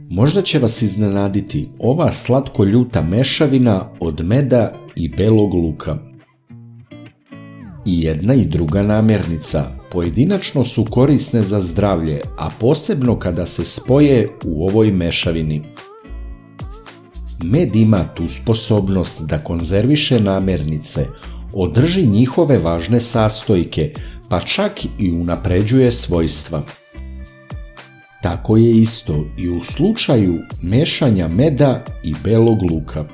Možda će vas iznenaditi ova slatko-ljuta mešavina od meda i belog luka. I jedna i druga namirnica pojedinačno su korisne za zdravlje, a posebno kada se spoje u ovoj mešavini. Med ima tu sposobnost da konzerviše namirnice, održi njihove važne sastojke, pa čak i unapređuje svojstva. Tako je isto i u slučaju mešanja meda i belog luka.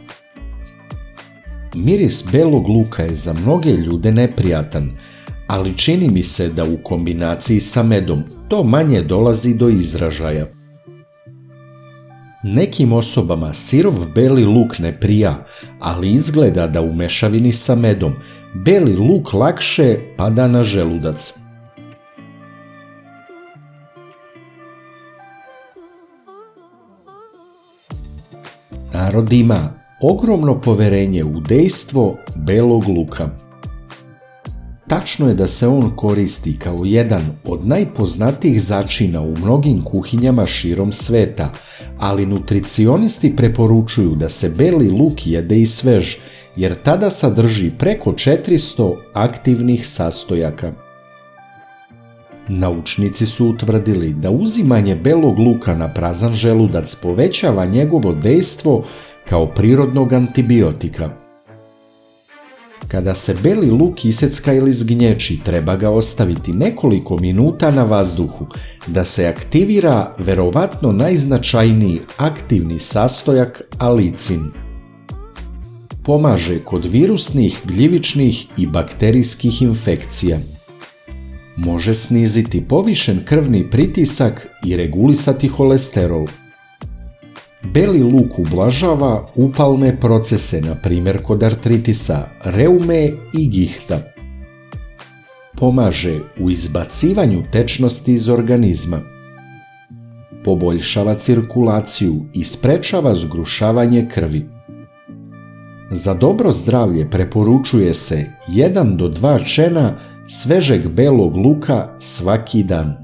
Miris belog luka je za mnoge ljude neprijatan, ali čini mi se da u kombinaciji sa medom to manje dolazi do izražaja. Nekim osobama sirov beli luk ne prija, ali izgleda da u mešavini sa medom beli luk lakše pada na želudac. Narod ima ogromno poverenje u dejstvo belog luka. Tačno je da se on koristi kao jedan od najpoznatijih začina u mnogim kuhinjama širom sveta, ali nutricionisti preporučuju da se beli luk jede i svež, jer tada sadrži preko 400 aktivnih sastojaka. Naučnici su utvrdili da uzimanje belog luka na prazan želudac povećava njegovo dejstvo kao prirodnog antibiotika. Kada se beli luk isecka ili zgnječi, treba ga ostaviti nekoliko minuta na vazduhu da se aktivira verovatno najznačajniji aktivni sastojak alicin. Pomaže kod virusnih, gljivičnih i bakterijskih infekcija. Može sniziti povišen krvni pritisak i regulisati holesterol. Beli luk ublažava upalne procese, na primjer kod artritisa, reume i gihta. Pomaže u izbacivanju tečnosti iz organizma. Poboljšava cirkulaciju i sprečava zgrušavanje krvi. Za dobro zdravlje preporučuje se 1 do 2 čena svežeg belog luka svaki dan.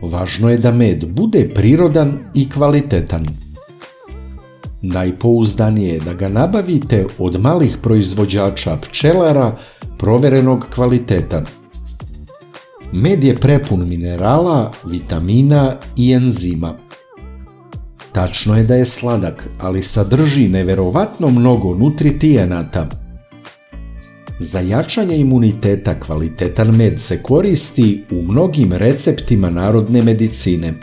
Važno je da med bude prirodan i kvalitetan. Najpouzdanije je da ga nabavite od malih proizvođača pčelara proverenog kvaliteta. Med je prepun minerala, vitamina i enzima. Tačno je da je sladak, ali sadrži neverovatno mnogo nutritijenata. Za jačanje imuniteta kvalitetan med se koristi u mnogim receptima narodne medicine.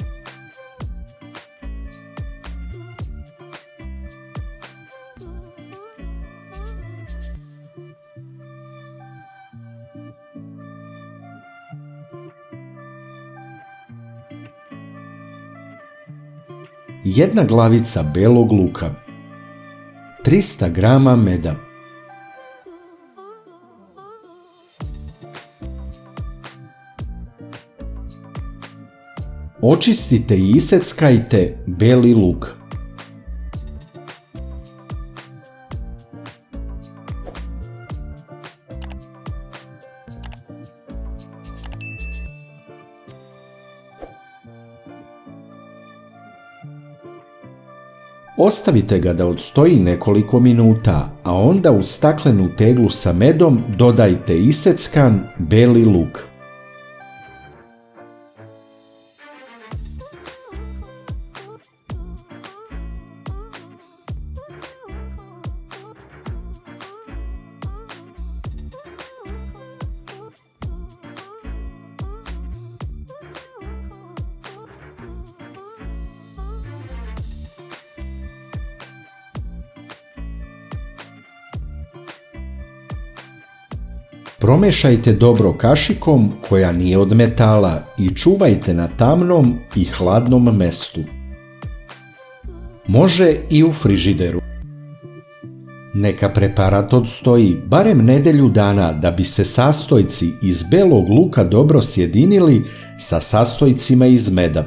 Jedna glavica belog luka, 300 grama meda, očistite i iseckajte beli luk. Ostavite ga da odstoji nekoliko minuta, a onda u staklenu teglu sa medom dodajte iseckan beli luk. Promešajte dobro kašikom koja nije od metala i čuvajte na tamnom i hladnom mestu. Može i u frižideru. Neka preparat odstoji barem nedelju dana da bi se sastojci iz belog luka dobro sjedinili sa sastojcima iz meda.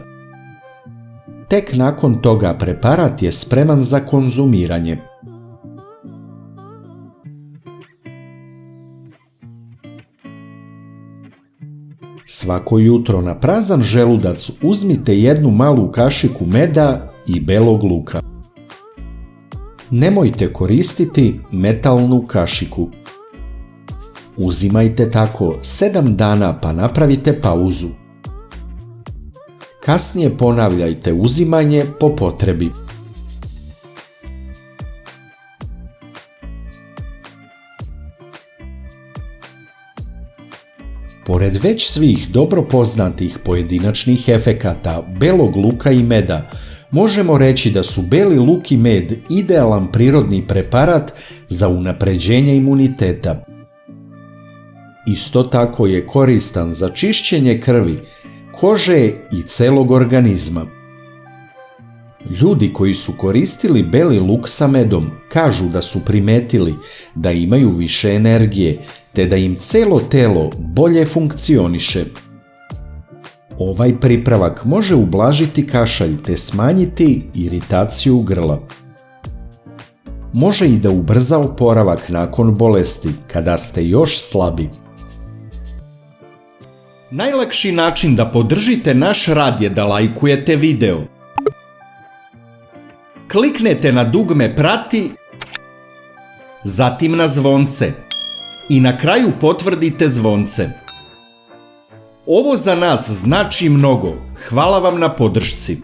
Tek nakon toga preparat je spreman za konzumiranje. Svako jutro na prazan želudac uzmite jednu malu kašiku meda i belog luka. Nemojte koristiti metalnu kašiku. Uzimajte tako 7 dana pa napravite pauzu. Kasnije ponavljajte uzimanje po potrebi. Pored već svih dobro poznatih pojedinačnih efekata belog luka i meda, možemo reći da su beli luk i med idealan prirodni preparat za unapređenje imuniteta. Isto tako je koristan za čišćenje krvi, kože i celog organizma. Ljudi koji su koristili beli luk sa medom kažu da su primetili da imaju više energije, te da im celo telo bolje funkcioniše. Ovaj pripravak može ublažiti kašalj te smanjiti iritaciju grla. Može i da ubrza oporavak nakon bolesti kada ste još slabi. Najlakši način da podržite naš rad je da lajkujete video. Kliknete na dugme prati, zatim na zvonce i na kraju potvrdite zvonce. Ovo za nas znači mnogo. Hvala vam na podršci.